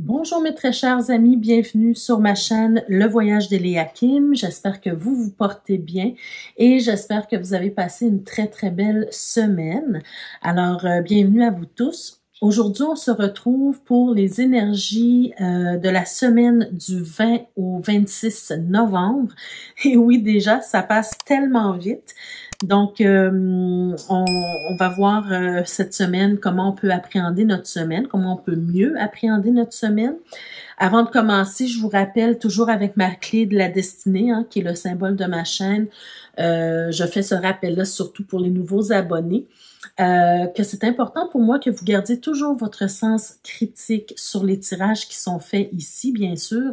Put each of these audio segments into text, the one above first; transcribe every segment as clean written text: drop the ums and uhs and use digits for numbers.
Bonjour mes très chers amis, bienvenue sur ma chaîne Le Voyage d'Eliakim. J'espère que vous vous portez bien et j'espère que vous avez passé une très belle semaine. Alors, bienvenue à vous tous. Aujourd'hui, on se retrouve pour les énergies de la semaine du 20 au 26 novembre. Et oui, déjà, ça passe tellement vite. Donc, on va voir cette semaine comment on peut appréhender notre semaine, comment on peut mieux appréhender notre semaine. Avant de commencer, je vous rappelle toujours avec ma clé de la destinée, qui est le symbole de ma chaîne. Je fais ce rappel-là surtout pour les nouveaux abonnés. Que c'est important pour moi que vous gardiez toujours votre sens critique sur les tirages qui sont faits ici, bien sûr.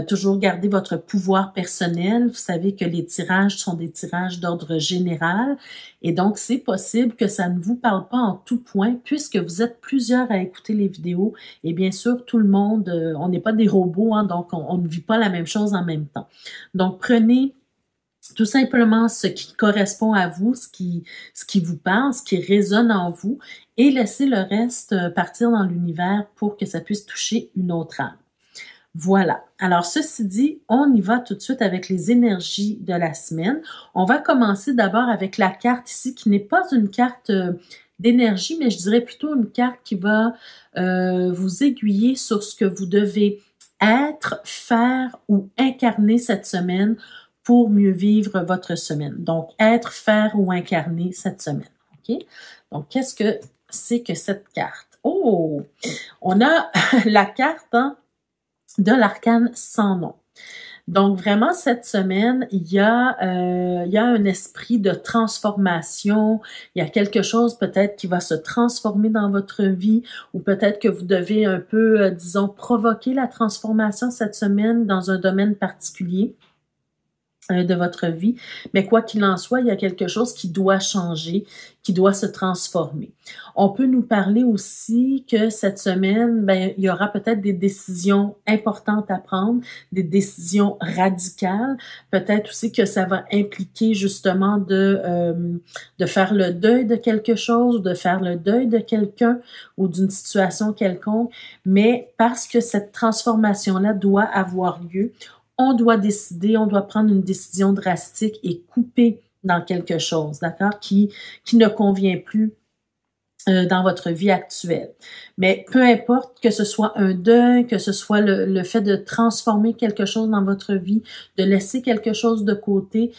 Toujours garder votre pouvoir personnel. Vous savez que les tirages sont des tirages d'ordre général et donc c'est possible que ça ne vous parle pas en tout point puisque vous êtes plusieurs à écouter les vidéos et bien sûr tout le monde, on n'est pas des robots, donc on ne vit pas la même chose en même temps. Donc prenez tout simplement ce qui correspond à vous, ce qui vous parle, ce qui résonne en vous, et laissez le reste partir dans l'univers pour que ça puisse toucher une autre âme. Voilà. Alors, ceci dit, on y va tout de suite avec les énergies de la semaine. On va commencer d'abord avec la carte ici, qui n'est pas une carte d'énergie, mais je dirais plutôt une carte qui va vous aiguiller sur ce que vous devez être, faire ou incarner cette semaine pour mieux vivre votre semaine. Donc, être, faire ou incarner cette semaine. OK? Donc, qu'est-ce que c'est que cette carte? Oh! On a la carte de l'arcane sans nom. Donc, vraiment, cette semaine, il y a un esprit de transformation. Il y a quelque chose peut-être qui va se transformer dans votre vie ou peut-être que vous devez un peu, disons, provoquer la transformation cette semaine dans un domaine particulier de votre vie, mais quoi qu'il en soit, il y a quelque chose qui doit changer, qui doit se transformer. On peut nous parler aussi que cette semaine, il y aura peut-être des décisions importantes à prendre, des décisions radicales, peut-être aussi que ça va impliquer justement de faire le deuil de quelque chose, de faire le deuil de quelqu'un ou d'une situation quelconque, mais parce que cette transformation-là doit avoir lieu, on doit décider, on doit prendre une décision drastique et couper dans quelque chose, d'accord, qui ne convient plus dans votre vie actuelle. Mais peu importe que ce soit un deuil, que ce soit le fait de transformer quelque chose dans votre vie, de laisser quelque chose de côté,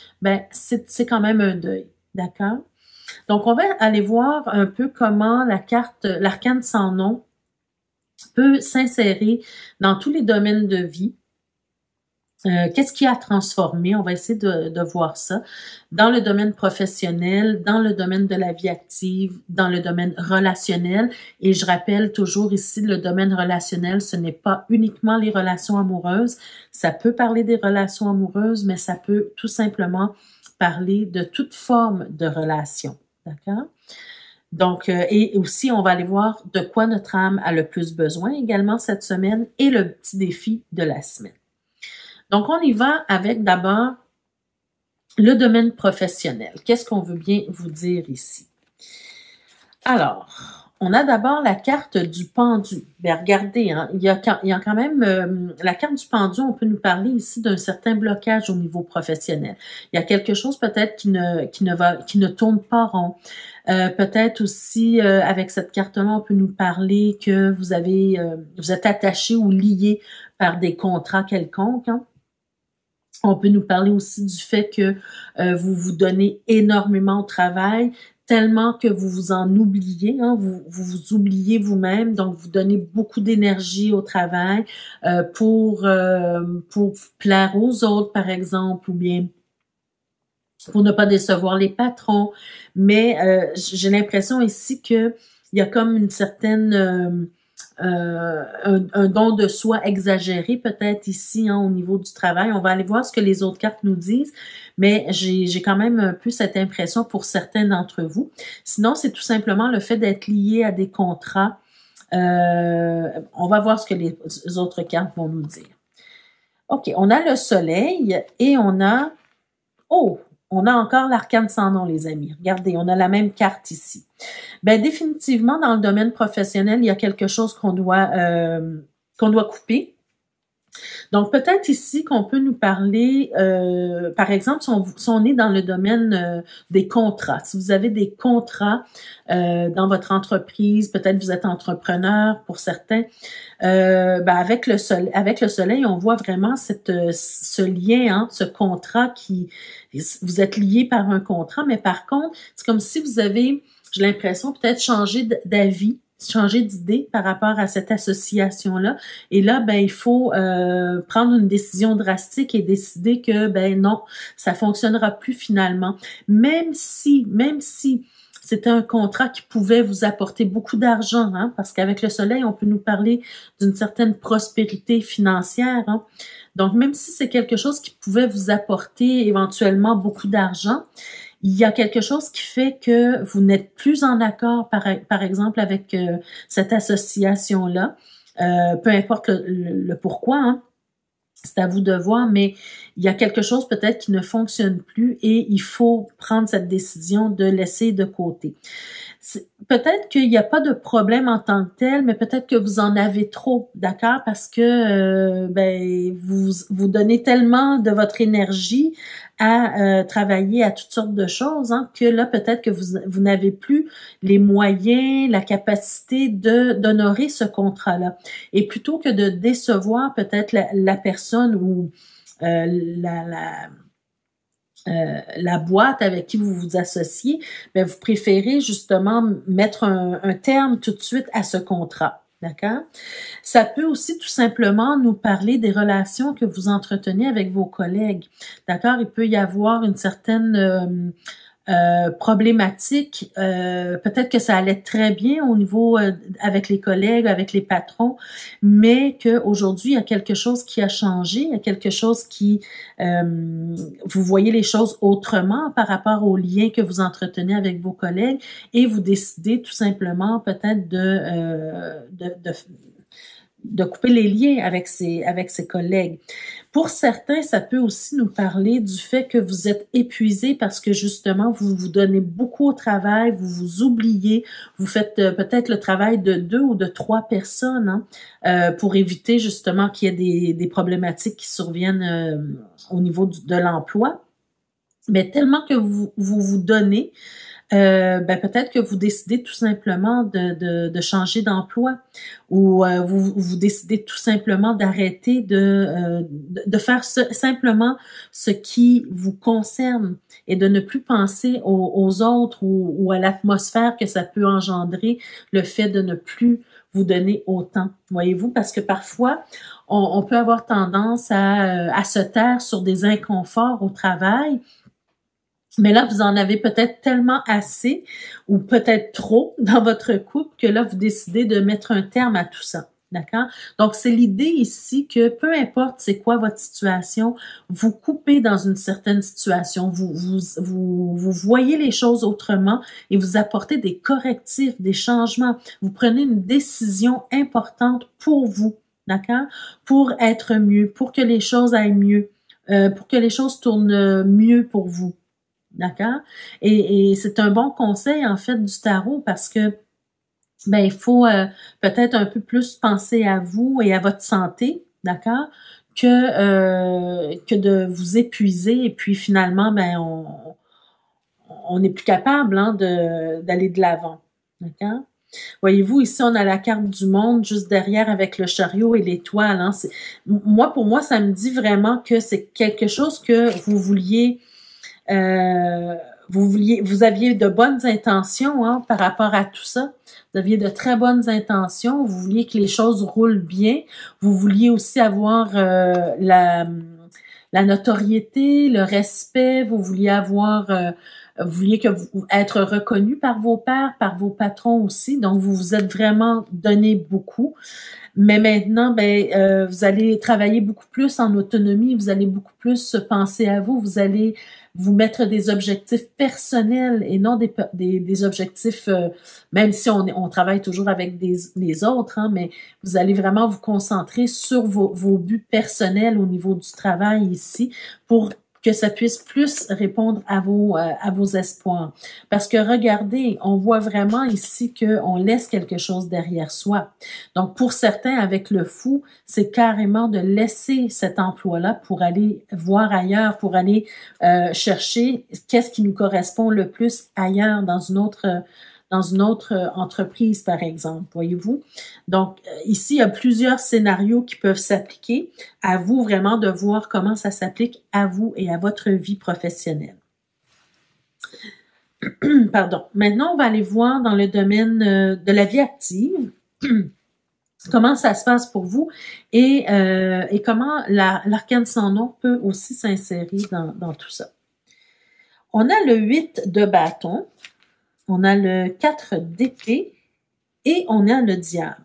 c'est quand même un deuil, d'accord? Donc, on va aller voir un peu comment la carte, l'arcane sans nom peut s'insérer dans tous les domaines de vie. Qu'est-ce qui a transformé? On va essayer de voir ça dans le domaine professionnel, dans le domaine de la vie active, dans le domaine relationnel. Et je rappelle toujours ici, le domaine relationnel, ce n'est pas uniquement les relations amoureuses. Ça peut parler des relations amoureuses, mais ça peut tout simplement parler de toute forme de relation. D'accord? Donc, et aussi, on va aller voir de quoi notre âme a le plus besoin également cette semaine et le petit défi de la semaine. Donc, on y va avec d'abord le domaine professionnel. Qu'est-ce qu'on veut bien vous dire ici? Alors, on a d'abord la carte du pendu. Bien, regardez, il y a quand même la carte du pendu, on peut nous parler ici d'un certain blocage au niveau professionnel. Il y a quelque chose peut-être qui ne tourne pas rond. Peut-être aussi, avec cette carte-là, on peut nous parler que vous êtes attaché ou lié par des contrats quelconques. On peut nous parler aussi du fait que vous vous donnez énormément au travail, tellement que vous vous en oubliez, vous vous oubliez vous-même, donc vous donnez beaucoup d'énergie au travail pour plaire aux autres, par exemple, ou bien pour ne pas décevoir les patrons. Mais j'ai l'impression ici que il y a comme une certaine un don de soi exagéré peut-être ici au niveau du travail. On va aller voir ce que les autres cartes nous disent, mais j'ai quand même un peu cette impression pour certains d'entre vous. Sinon, c'est tout simplement le fait d'être lié à des contrats. On va voir ce que les autres cartes vont nous dire. OK, on a le soleil et on a... Oh! On a encore l'arcane sans nom, les amis. Regardez, on a la même carte ici. Bien, définitivement, dans le domaine professionnel, il y a quelque chose qu'on doit qu'on doit couper. Donc, peut-être ici qu'on peut nous parler, par exemple, si on est dans le domaine des contrats. Si vous avez des contrats dans votre entreprise, peut-être vous êtes entrepreneur pour certains, avec le soleil, on voit vraiment ce lien, hein, ce contrat vous êtes lié par un contrat, mais par contre, c'est comme si vous avez, j'ai l'impression, peut-être changé d'avis, changer d'idée par rapport à cette association-là. Et là, il faut prendre une décision drastique et décider que, non, ça fonctionnera plus finalement. Même si c'était un contrat qui pouvait vous apporter beaucoup d'argent, hein, parce qu'avec le soleil, on peut nous parler d'une certaine prospérité financière, hein. Donc, même si c'est quelque chose qui pouvait vous apporter éventuellement beaucoup d'argent, il y a quelque chose qui fait que vous n'êtes plus en accord, par exemple, avec cette association-là. Peu importe le pourquoi, hein, c'est à vous de voir, mais il y a quelque chose peut-être qui ne fonctionne plus et il faut prendre cette décision de laisser de côté. Peut-être qu'il n'y a pas de problème en tant que tel, mais peut-être que vous en avez trop, d'accord? Parce que vous donnez tellement de votre énergie à travailler à toutes sortes de choses, hein, que là, peut-être que vous n'avez plus les moyens, la capacité d'honorer ce contrat-là. Et plutôt que de décevoir peut-être la personne ou la boîte avec qui vous vous associez, vous préférez justement mettre un terme tout de suite à ce contrat. D'accord? Ça peut aussi tout simplement nous parler des relations que vous entretenez avec vos collègues. D'accord? Il peut y avoir une certaine problématique. Peut-être que ça allait très bien au niveau avec les collègues, avec les patrons, mais qu'aujourd'hui, il y a quelque chose qui a changé, il y a quelque chose qui... vous voyez les choses autrement par rapport aux liens que vous entretenez avec vos collègues et vous décidez tout simplement peut-être de couper les liens avec ses collègues. Pour certains, ça peut aussi nous parler du fait que vous êtes épuisé parce que justement, vous vous donnez beaucoup au travail, vous vous oubliez, vous faites peut-être le travail de 2 ou de 3 personnes, hein, pour éviter justement qu'il y ait des problématiques qui surviennent au niveau de l'emploi. Mais tellement que vous donnez, peut-être que vous décidez tout simplement de changer d'emploi ou vous décidez tout simplement d'arrêter de faire simplement ce qui vous concerne et de ne plus penser aux autres ou à l'atmosphère que ça peut engendrer, le fait de ne plus vous donner autant, voyez-vous, parce que parfois, on peut avoir tendance à se taire sur des inconforts au travail. Mais là, vous en avez peut-être tellement assez ou peut-être trop dans votre couple que là, vous décidez de mettre un terme à tout ça. D'accord? Donc, c'est l'idée ici que peu importe c'est quoi votre situation, vous coupez dans une certaine situation, vous voyez les choses autrement et vous apportez des correctifs, des changements. Vous prenez une décision importante pour vous, d'accord? Pour être mieux, pour que les choses aillent mieux, pour que les choses tournent mieux pour vous. D'accord? Et c'est un bon conseil, en fait, du tarot parce que il faut peut-être un peu plus penser à vous et à votre santé, d'accord? Que de vous épuiser et puis finalement, on n'est plus capable, hein, d'aller de l'avant. D'accord? Voyez-vous, ici, on a la carte du monde juste derrière avec le chariot et l'étoile. Hein. Pour moi, ça me dit vraiment que c'est quelque chose que vous vouliez... vous aviez de bonnes intentions, hein, par rapport à tout ça. Vous aviez de très bonnes intentions. Vous vouliez que les choses roulent bien. Vous vouliez aussi avoir la notoriété, le respect. Vous vouliez être reconnu par vos pairs, par vos patrons aussi. Donc, vous vous êtes vraiment donné beaucoup. Mais maintenant, vous allez travailler beaucoup plus en autonomie. Vous allez beaucoup plus penser à vous. Vous allez vous mettre des objectifs personnels et non des objectifs, même si on travaille toujours avec les autres, hein, mais vous allez vraiment vous concentrer sur vos buts personnels au niveau du travail ici pour que ça puisse plus répondre à vos espoirs. Parce que regardez, on voit vraiment ici qu'on laisse quelque chose derrière soi. Donc, pour certains, avec le fou, c'est carrément de laisser cet emploi-là pour aller voir ailleurs, pour aller chercher qu'est-ce qui nous correspond le plus ailleurs, dans une autre entreprise, par exemple, voyez-vous. Donc, ici, il y a plusieurs scénarios qui peuvent s'appliquer. À vous vraiment de voir comment ça s'applique à vous et à votre vie professionnelle. Pardon. Maintenant, on va aller voir dans le domaine de la vie active. Comment ça se passe pour vous et comment l'arcane sans nom peut aussi s'insérer dans tout ça. On a le 8 de bâton. On a le 4 d'épée et on a le diable.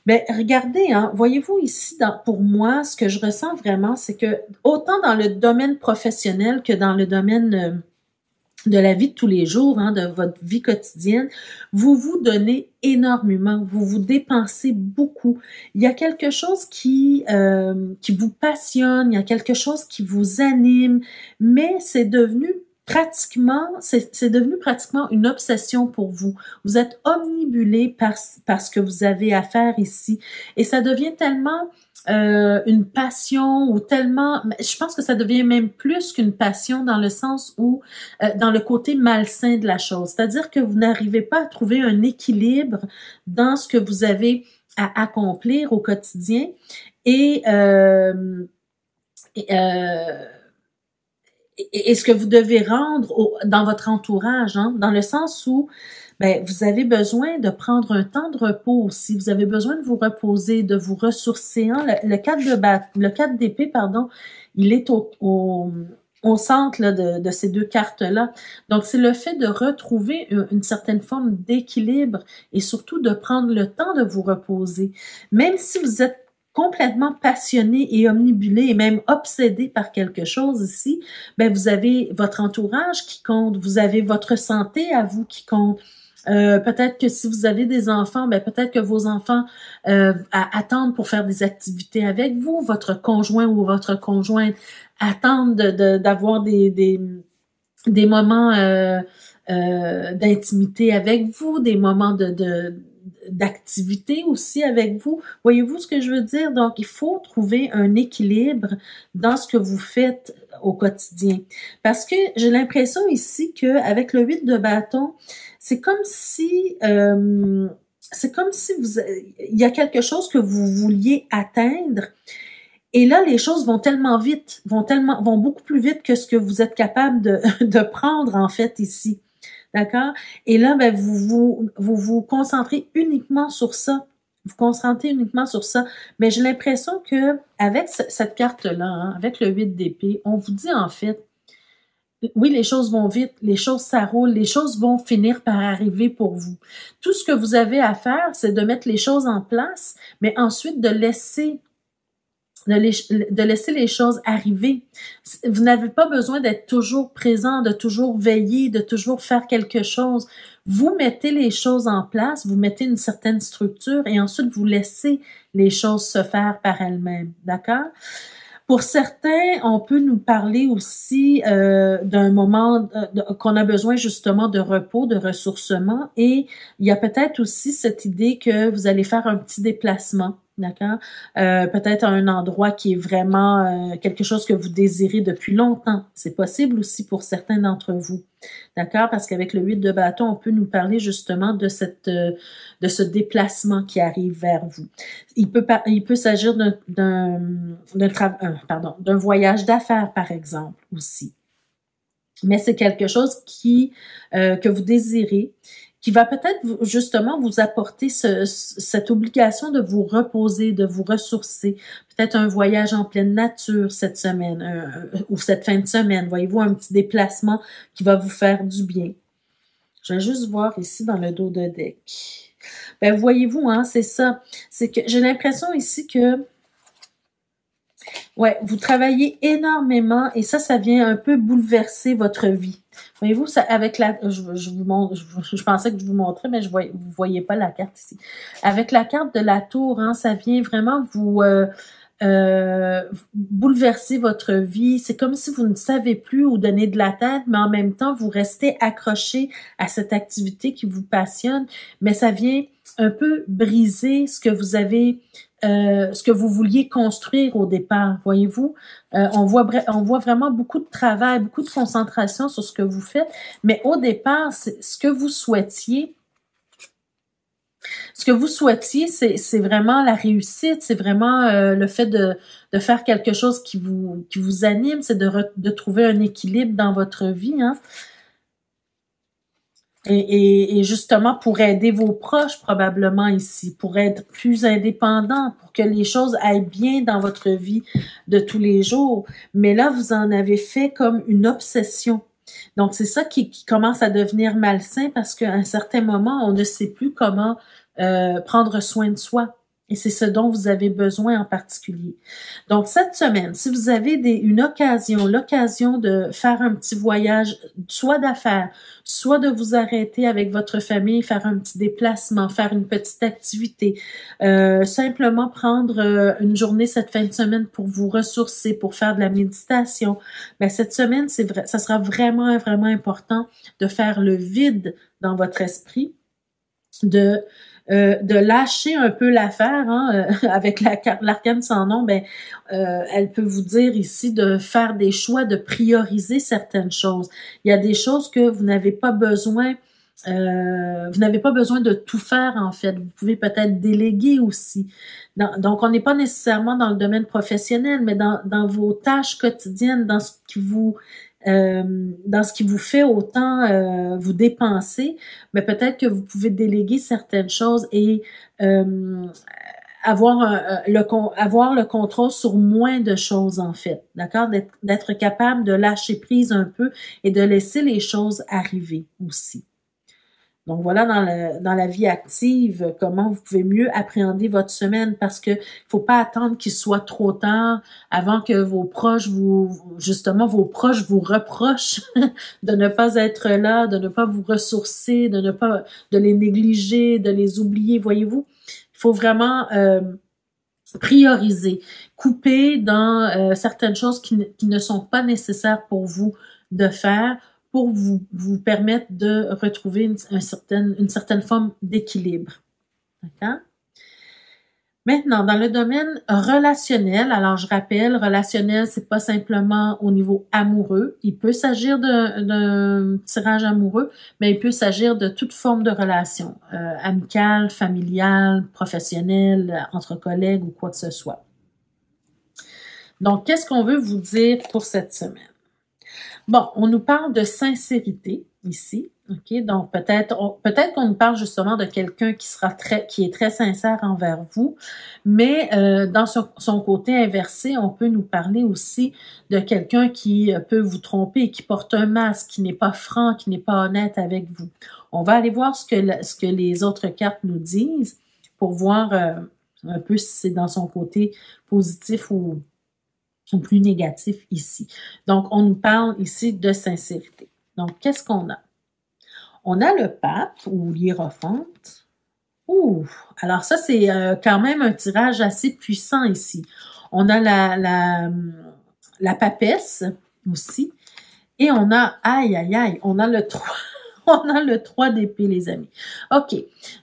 Ben, regardez, hein, voyez-vous ici, pour moi, ce que je ressens vraiment, c'est que autant dans le domaine professionnel que dans le domaine de la vie de tous les jours, hein, de votre vie quotidienne, vous vous donnez énormément, vous vous dépensez beaucoup. Il y a quelque chose qui vous passionne, il y a quelque chose qui vous anime, mais c'est devenu pratiquement une obsession pour vous. Vous êtes omnibulé par ce que vous avez à faire ici. Et ça devient tellement une passion ou tellement... Je pense que ça devient même plus qu'une passion dans le sens où... dans le côté malsain de la chose. C'est-à-dire que vous n'arrivez pas à trouver un équilibre dans ce que vous avez à accomplir au quotidien. Et ce que vous devez rendre dans votre entourage, hein, dans le sens où ben, vous avez besoin de prendre un temps de repos aussi. Vous avez besoin de vous reposer, de vous ressourcer. Hein. Le 4 d'épée, pardon, il est au centre là, de ces deux cartes-là. Donc, c'est le fait de retrouver une certaine forme d'équilibre et surtout de prendre le temps de vous reposer. Même si vous êtes complètement passionné et omnibulé et même obsédé par quelque chose ici, ben vous avez votre entourage qui compte, vous avez votre santé à vous qui compte. Peut-être que si vous avez des enfants, ben peut-être que vos enfants attendent pour faire des activités avec vous, votre conjoint ou votre conjointe attendent d'avoir des moments d'intimité avec vous, des moments d'activité aussi avec vous. Voyez-vous ce que je veux dire? Donc, il faut trouver un équilibre dans ce que vous faites au quotidien. Parce que j'ai l'impression ici qu'avec le 8 de bâton, c'est comme si il y a quelque chose que vous vouliez atteindre. Et là, les choses vont tellement vite, vont beaucoup plus vite que ce que vous êtes capable de prendre, en fait, ici. D'accord? Et là, ben, vous concentrez uniquement sur ça. Vous concentrez uniquement sur ça. Mais j'ai l'impression que avec cette carte-là, hein, avec le 8 d'épée, on vous dit en fait, oui, les choses vont vite, les choses s'arroulent, les choses vont finir par arriver pour vous. Tout ce que vous avez à faire, c'est de mettre les choses en place, mais ensuite de laisser les choses arriver. Vous n'avez pas besoin d'être toujours présent, de toujours veiller, de toujours faire quelque chose. Vous mettez les choses en place, vous mettez une certaine structure et ensuite vous laissez les choses se faire par elles-mêmes. D'accord? Pour certains, on peut nous parler aussi d'un moment qu'on a besoin justement de repos, de ressourcement et il y a peut-être aussi cette idée que vous allez faire un petit déplacement. D'accord? Peut-être à un endroit qui est vraiment quelque chose que vous désirez depuis longtemps. C'est possible aussi pour certains d'entre vous. D'accord? Parce qu'avec le 8 de bâton, on peut nous parler justement de ce déplacement qui arrive vers vous. Il peut s'agir d'un voyage d'affaires, par exemple, aussi. Mais c'est quelque chose que vous désirez, qui va peut-être justement vous apporter cette obligation de vous reposer, de vous ressourcer. Peut-être un voyage en pleine nature cette semaine ou cette fin de semaine. Voyez-vous, un petit déplacement qui va vous faire du bien. Je vais juste voir ici dans le dos de deck. Ben, voyez-vous, hein, c'est ça. C'est que j'ai l'impression ici que ouais, vous travaillez énormément et ça vient un peu bouleverser votre vie. Voyez-vous, ça, avec je vous montre, je pensais que je vous montrais, mais vous voyez pas la carte ici. Avec la carte de la tour, hein, ça vient vraiment vous bouleverser votre vie. C'est comme si vous ne savez plus où donner de la tête, mais en même temps, vous restez accroché à cette activité qui vous passionne, mais ça vient un peu briser ce que vous avez, ce que vous vouliez construire au départ, voyez-vous. On voit vraiment beaucoup de travail, beaucoup de concentration sur ce que vous faites, mais au départ, ce que vous souhaitiez, c'est vraiment la réussite, c'est vraiment le fait de faire quelque chose qui vous anime, c'est de trouver un équilibre dans votre vie, hein. Et justement pour aider vos proches probablement ici, pour être plus indépendant, pour que les choses aillent bien dans votre vie de tous les jours. Mais là, vous en avez fait comme une obsession. Donc, c'est ça qui commence à devenir malsain parce qu'à un certain moment, on ne sait plus comment prendre soin de soi. Et c'est ce dont vous avez besoin en particulier. Donc, cette semaine, si vous avez l'occasion de faire un petit voyage, soit d'affaires, soit de vous arrêter avec votre famille, faire un petit déplacement, faire une petite activité, simplement prendre une journée cette fin de semaine pour vous ressourcer, pour faire de la méditation, ben cette semaine, ça sera vraiment, vraiment important de faire le vide dans votre esprit, de lâcher un peu l'affaire, hein, avec l'arcane sans nom, ben elle peut vous dire ici de faire des choix, de prioriser certaines choses. Il y a des choses que vous n'avez pas besoin de tout faire en fait. Vous pouvez peut-être déléguer aussi. Donc on n'est pas nécessairement dans le domaine professionnel, mais dans vos tâches quotidiennes, dans ce qui vous fait autant vous dépenser, mais peut-être que vous pouvez déléguer certaines choses et avoir le contrôle sur moins de choses en fait, d'accord? D'être capable de lâcher prise un peu et de laisser les choses arriver aussi. Donc voilà dans la vie active, comment vous pouvez mieux appréhender votre semaine parce que faut pas attendre qu'il soit trop tard avant que vos proches vous reprochent de ne pas être là, de ne pas vous ressourcer, de les négliger, de les oublier, voyez-vous. Il faut vraiment prioriser, couper dans certaines choses qui ne sont pas nécessaires pour vous de faire pour vous permettre de retrouver une certaine forme d'équilibre. D'accord? Maintenant, dans le domaine relationnel, alors je rappelle, relationnel, c'est pas simplement au niveau amoureux. Il peut s'agir d'un tirage amoureux, mais il peut s'agir de toute forme de relation, amicale, familiale, professionnelle, entre collègues ou quoi que ce soit. Donc, qu'est-ce qu'on veut vous dire pour cette semaine? Bon, on nous parle de sincérité ici, ok. Donc peut-être qu'on nous parle justement de quelqu'un qui est très sincère envers vous, mais dans son côté inversé, on peut nous parler aussi de quelqu'un qui peut vous tromper, qui porte un masque, qui n'est pas franc, qui n'est pas honnête avec vous. On va aller voir ce que les autres cartes nous disent pour voir un peu si c'est dans son côté positif ou plus négatif ici. Donc, on nous parle ici de sincérité. Donc, qu'est-ce qu'on a? On a le pape ou l'hiérophante. Ouh! Alors ça, c'est quand même un tirage assez puissant ici. On a la papesse aussi. Et on a, aïe, on a le 3. On a le 3 d'épée, les amis. OK.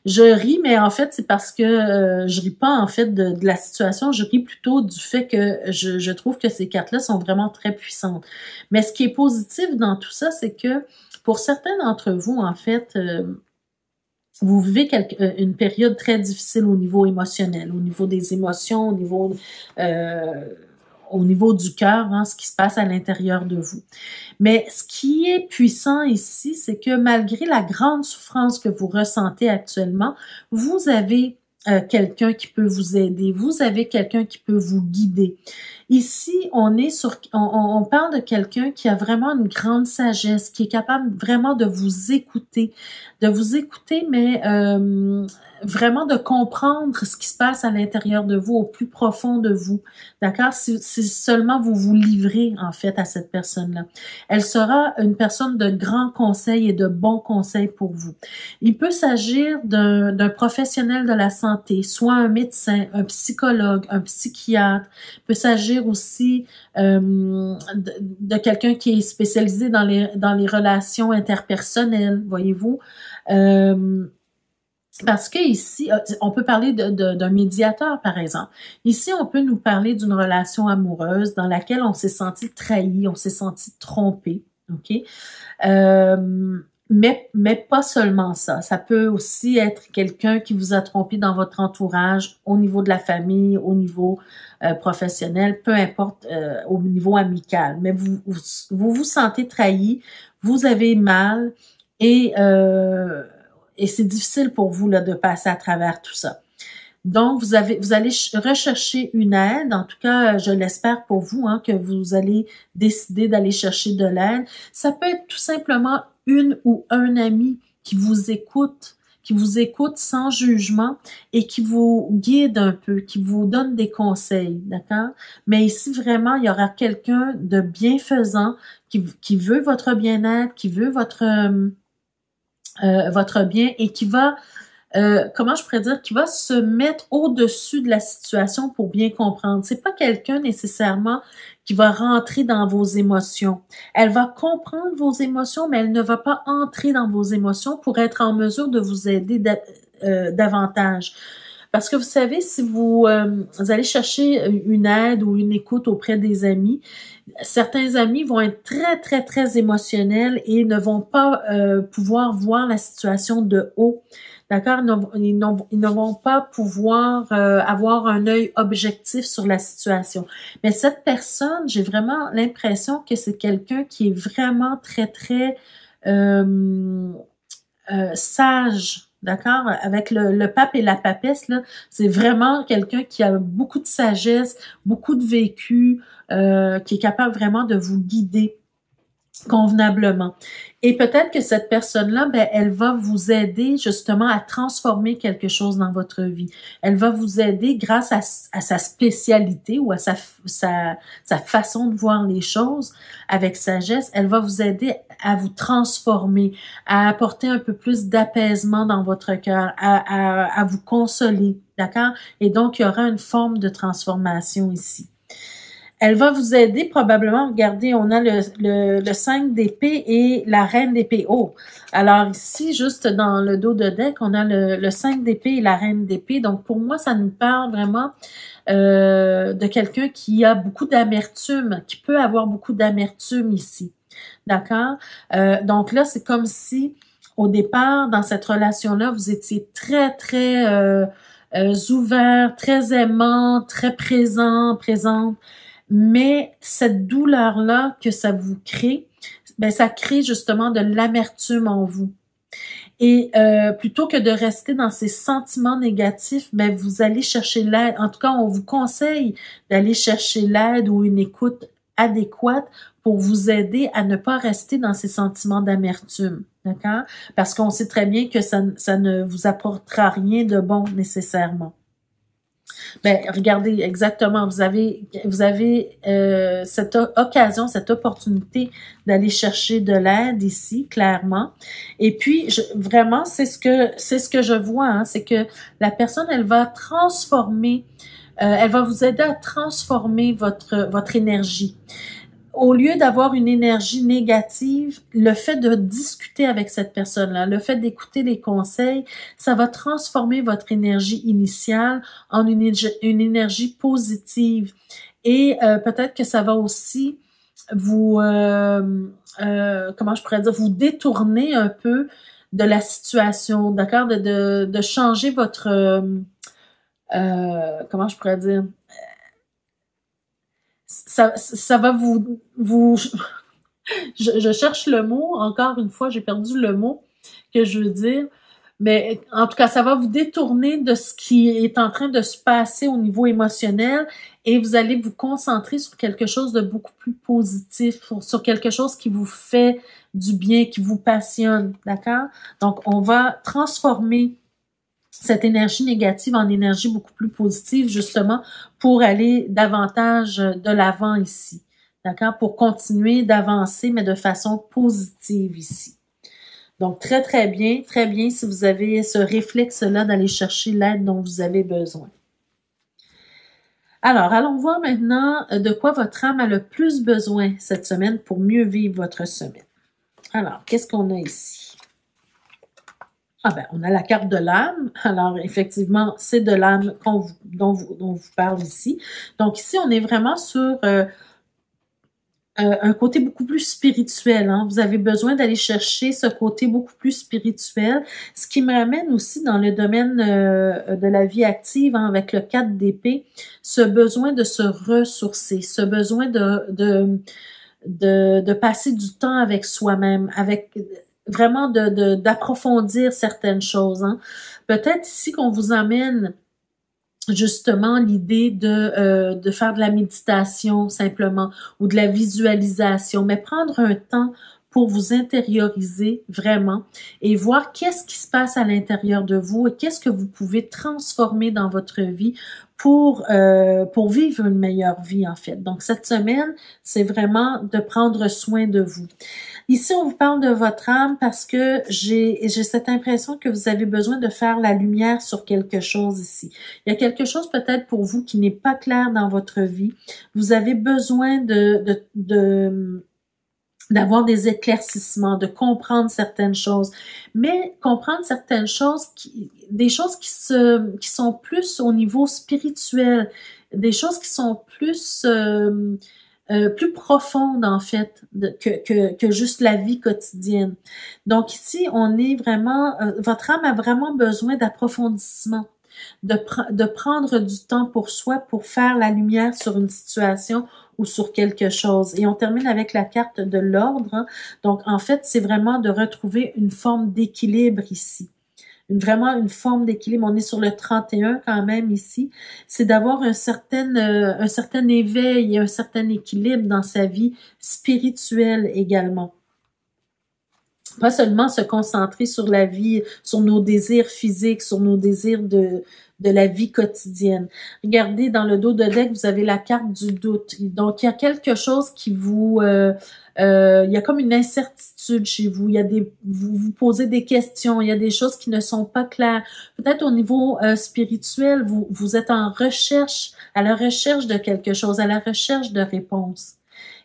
Je ris, mais en fait, c'est parce que je ris pas, en fait, de la situation. Je ris plutôt du fait que je trouve que ces cartes-là sont vraiment très puissantes. Mais ce qui est positif dans tout ça, c'est que pour certains d'entre vous, en fait, vous vivez une période très difficile au niveau émotionnel, au niveau des émotions, au niveau du cœur, hein, ce qui se passe à l'intérieur de vous. Mais ce qui est puissant ici, c'est que malgré la grande souffrance que vous ressentez actuellement, vous avez quelqu'un qui peut vous aider, vous avez quelqu'un qui peut vous guider. Ici, on parle de quelqu'un qui a vraiment une grande sagesse, qui est capable vraiment de vous écouter, mais vraiment de comprendre ce qui se passe à l'intérieur de vous, au plus profond de vous, d'accord? Si seulement vous vous livrez, en fait, à cette personne-là. Elle sera une personne de grands conseils et de bons conseils pour vous. Il peut s'agir d'un professionnel de la santé, soit un médecin, un psychologue, un psychiatre. Il peut s'agir aussi de quelqu'un qui est spécialisé dans les relations interpersonnelles, voyez-vous. Parce que ici, on peut parler d'un médiateur, par exemple. Ici, on peut nous parler d'une relation amoureuse dans laquelle on s'est senti trahi, on s'est senti trompé, ok? Mais pas seulement ça. Ça peut aussi être quelqu'un qui vous a trompé dans votre entourage, au niveau de la famille, au niveau professionnel, peu importe, au niveau amical. Mais vous sentez trahi, vous avez mal et c'est difficile pour vous là de passer à travers tout ça. Donc, vous allez rechercher une aide. En tout cas, je l'espère pour vous, que vous allez décider d'aller chercher de l'aide. Ça peut être tout simplement une ou un ami qui vous écoute sans jugement et qui vous guide un peu, qui vous donne des conseils, d'accord? Mais ici, vraiment, il y aura quelqu'un de bienfaisant qui veut votre bien-être, qui veut votre bien et qui va, comment je pourrais dire, qui va se mettre au-dessus de la situation pour bien comprendre. C'est pas quelqu'un nécessairement qui va rentrer dans vos émotions. Elle va comprendre vos émotions, mais elle ne va pas entrer dans vos émotions pour être en mesure de vous aider davantage. Parce que vous savez, si vous allez chercher une aide ou une écoute auprès des amis, certains amis vont être très, très, très émotionnels et ne vont pas pouvoir voir la situation de haut. D'accord? Ils ne vont pas pouvoir avoir un œil objectif sur la situation. Mais cette personne, j'ai vraiment l'impression que c'est quelqu'un qui est vraiment très, très sage. D'accord? Avec le pape et la papesse, là, c'est vraiment quelqu'un qui a beaucoup de sagesse, beaucoup de vécu, qui est capable vraiment de vous guider convenablement. Et peut-être que cette personne-là, elle va vous aider justement à transformer quelque chose dans votre vie. Elle va vous aider grâce à sa spécialité ou à sa façon de voir les choses avec sagesse. Elle va vous aider à vous transformer, à apporter un peu plus d'apaisement dans votre cœur, à vous consoler, d'accord? Et donc, il y aura une forme de transformation ici. Elle va vous aider probablement, regardez, on a le 5 d'épée et la reine d'épée. Oh! Alors ici, juste dans le dos de deck, on a le 5 d'épée et la reine d'épée. Donc pour moi, ça nous parle vraiment de quelqu'un qui a beaucoup d'amertume, qui peut avoir beaucoup d'amertume ici. D'accord? Donc là, c'est comme si, au départ, dans cette relation-là, vous étiez très, très ouvert, très aimant, très présente. Mais cette douleur-là que ça vous crée, ça crée justement de l'amertume en vous. Et plutôt que de rester dans ces sentiments négatifs, vous allez chercher l'aide. En tout cas, on vous conseille d'aller chercher l'aide ou une écoute adéquate pour vous aider à ne pas rester dans ces sentiments d'amertume. D'accord? Parce qu'on sait très bien que ça ne vous apportera rien de bon nécessairement. Regardez exactement, vous avez cette occasion, cette opportunité d'aller chercher de l'aide ici, clairement. Et puis, vraiment, c'est ce que je vois, c'est que la personne, elle va transformer, elle va vous aider à transformer votre énergie. Au lieu d'avoir une énergie négative, le fait de discuter avec cette personne-là, le fait d'écouter les conseils, ça va transformer votre énergie initiale en une énergie positive. Et peut-être que ça va aussi vous, comment je pourrais dire, vous détourner un peu de la situation, d'accord? De changer votre, comment je pourrais dire, ça va vous je cherche le mot, encore une fois, j'ai perdu le mot que je veux dire, mais en tout cas, ça va vous détourner de ce qui est en train de se passer au niveau émotionnel et vous allez vous concentrer sur quelque chose de beaucoup plus positif, sur quelque chose qui vous fait du bien, qui vous passionne, d'accord? Donc, on va transformer cette énergie négative en énergie beaucoup plus positive, justement, pour aller davantage de l'avant ici. D'accord? Pour continuer d'avancer, mais de façon positive ici. Donc, très, très bien si vous avez ce réflexe-là d'aller chercher l'aide dont vous avez besoin. Alors, allons voir maintenant de quoi votre âme a le plus besoin cette semaine pour mieux vivre votre semaine. Alors, qu'est-ce qu'on a ici? Ah ben, on a la carte de l'âme. Alors, effectivement, c'est de l'âme dont vous parle ici. Donc, ici, on est vraiment sur un côté beaucoup plus spirituel. Hein. Vous avez besoin d'aller chercher ce côté beaucoup plus spirituel, ce qui me ramène aussi dans le domaine de la vie active, hein, avec le 4 d'épée, ce besoin de se ressourcer, ce besoin de passer du temps avec soi-même, avec vraiment d'approfondir certaines choses. Hein. Peut-être ici qu'on vous amène justement l'idée de faire de la méditation simplement ou de la visualisation, mais prendre un temps pour vous intérioriser vraiment et voir qu'est-ce qui se passe à l'intérieur de vous et qu'est-ce que vous pouvez transformer dans votre vie pour vivre une meilleure vie en fait. Donc cette semaine, c'est vraiment de prendre soin de vous. Ici, on vous parle de votre âme parce que j'ai cette impression que vous avez besoin de faire la lumière sur quelque chose ici. Il y a quelque chose peut-être pour vous qui n'est pas clair dans votre vie. Vous avez besoin d'avoir des éclaircissements, de comprendre certaines choses, mais comprendre certaines choses, des choses qui sont plus au niveau spirituel, des choses qui sont plus profondes en fait que juste la vie quotidienne. Donc ici, on est vraiment, votre âme a vraiment besoin d'approfondissement, de prendre du temps pour soi pour faire la lumière sur une situation ou sur quelque chose. Et on termine avec la carte de l'ordre. Hein. Donc, en fait, c'est vraiment de retrouver une forme d'équilibre ici. Vraiment une forme d'équilibre. On est sur le 31 quand même ici. C'est d'avoir un certain éveil et un certain équilibre dans sa vie spirituelle également. Pas seulement se concentrer sur la vie, sur nos désirs physiques, sur nos désirs de la vie quotidienne. Regardez, dans le dos de deck, vous avez la carte du doute. Donc, il y a quelque chose qui vous... il y a comme une incertitude chez vous. Vous vous posez des questions. Il y a des choses qui ne sont pas claires. Peut-être au niveau spirituel, vous êtes à la recherche de quelque chose, à la recherche de réponses.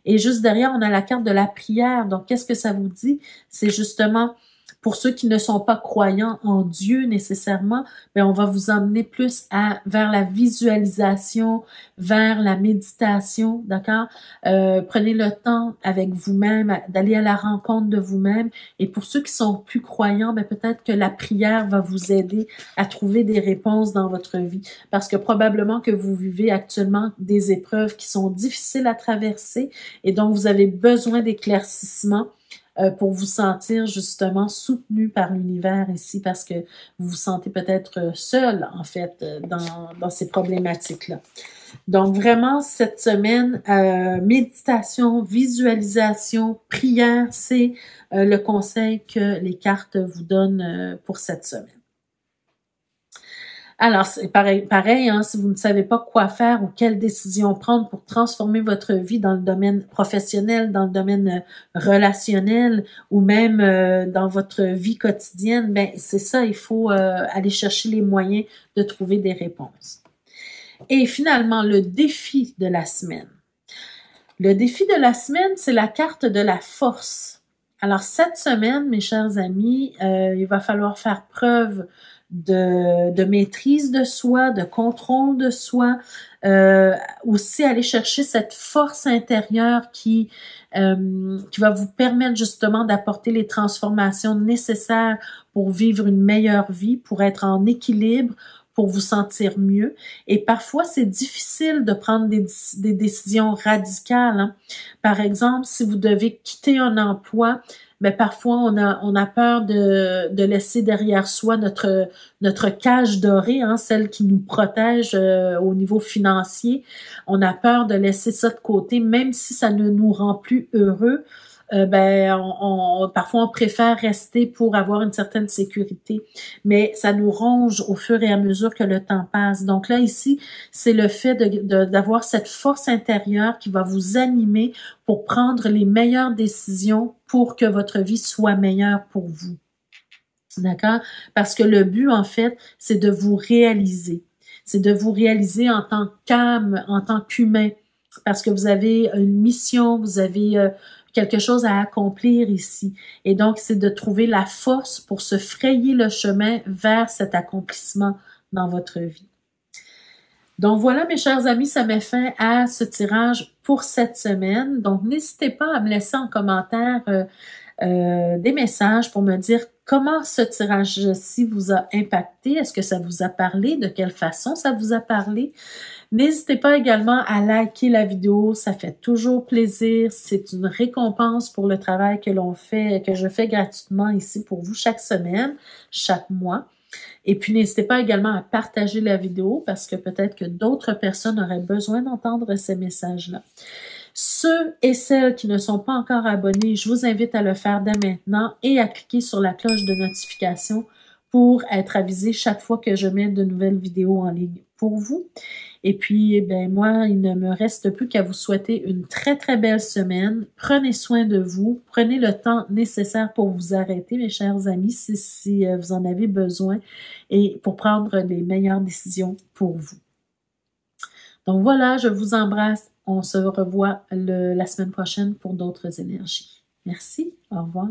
Et juste derrière, on a la carte de la prière. Donc, qu'est-ce que ça vous dit? C'est justement, pour ceux qui ne sont pas croyants en Dieu nécessairement, mais on va vous emmener plus vers la visualisation, vers la méditation, d'accord? Prenez le temps avec vous-même, d'aller à la rencontre de vous-même. Et pour ceux qui sont plus croyants, ben peut-être que la prière va vous aider à trouver des réponses dans votre vie. Parce que probablement que vous vivez actuellement des épreuves qui sont difficiles à traverser et donc vous avez besoin d'éclaircissement pour vous sentir justement soutenu par l'univers ici parce que vous vous sentez peut-être seul en fait dans ces problématiques-là. Donc vraiment cette semaine, méditation, visualisation, prière, c'est le conseil que les cartes vous donnent pour cette semaine. Alors, c'est pareil hein, si vous ne savez pas quoi faire ou quelle décision prendre pour transformer votre vie dans le domaine professionnel, dans le domaine relationnel ou même dans votre vie quotidienne, ben c'est ça, il faut aller chercher les moyens de trouver des réponses. Et finalement, le défi de la semaine. Le défi de la semaine, c'est la carte de la force. Alors, cette semaine, mes chers amis, il va falloir faire preuve de maîtrise de soi, de contrôle de soi, aussi aller chercher cette force intérieure qui va vous permettre justement d'apporter les transformations nécessaires pour vivre une meilleure vie, pour être en équilibre, pour vous sentir mieux. Et parfois, c'est difficile de prendre des décisions radicales. Hein. Par exemple, si vous devez quitter un emploi, mais parfois on a peur de laisser derrière soi notre cage dorée, hein, celle qui nous protège au niveau financier. On a peur de laisser ça de côté, même si ça ne nous rend plus heureux. parfois on préfère rester pour avoir une certaine sécurité, mais ça nous ronge au fur et à mesure que le temps passe. Donc là, ici, c'est le fait d'avoir cette force intérieure qui va vous animer pour prendre les meilleures décisions pour que votre vie soit meilleure pour vous. D'accord? Parce que le but, en fait, c'est de vous réaliser. C'est de vous réaliser en tant qu'âme, en tant qu'humain, parce que vous avez une mission, vous avez quelque chose à accomplir ici. Et donc, c'est de trouver la force pour se frayer le chemin vers cet accomplissement dans votre vie. Donc voilà, mes chers amis, ça met fin à ce tirage pour cette semaine. Donc, n'hésitez pas à me laisser en commentaire des messages pour me dire comment ce tirage-ci vous a impacté. Est-ce que ça vous a parlé? De quelle façon ça vous a parlé? N'hésitez pas également à liker la vidéo, ça fait toujours plaisir. C'est une récompense pour le travail que l'on fait, que je fais gratuitement ici pour vous chaque semaine, chaque mois. Et puis, n'hésitez pas également à partager la vidéo parce que peut-être que d'autres personnes auraient besoin d'entendre ces messages-là. Ceux et celles qui ne sont pas encore abonnés, je vous invite à le faire dès maintenant et à cliquer sur la cloche de notification pour être avisé chaque fois que je mets de nouvelles vidéos en ligne pour vous. Et puis, moi, il ne me reste plus qu'à vous souhaiter une très, très belle semaine. Prenez soin de vous. Prenez le temps nécessaire pour vous arrêter, mes chers amis, si vous en avez besoin et pour prendre les meilleures décisions pour vous. Donc voilà, je vous embrasse. On se revoit la semaine prochaine pour d'autres énergies. Merci. Au revoir.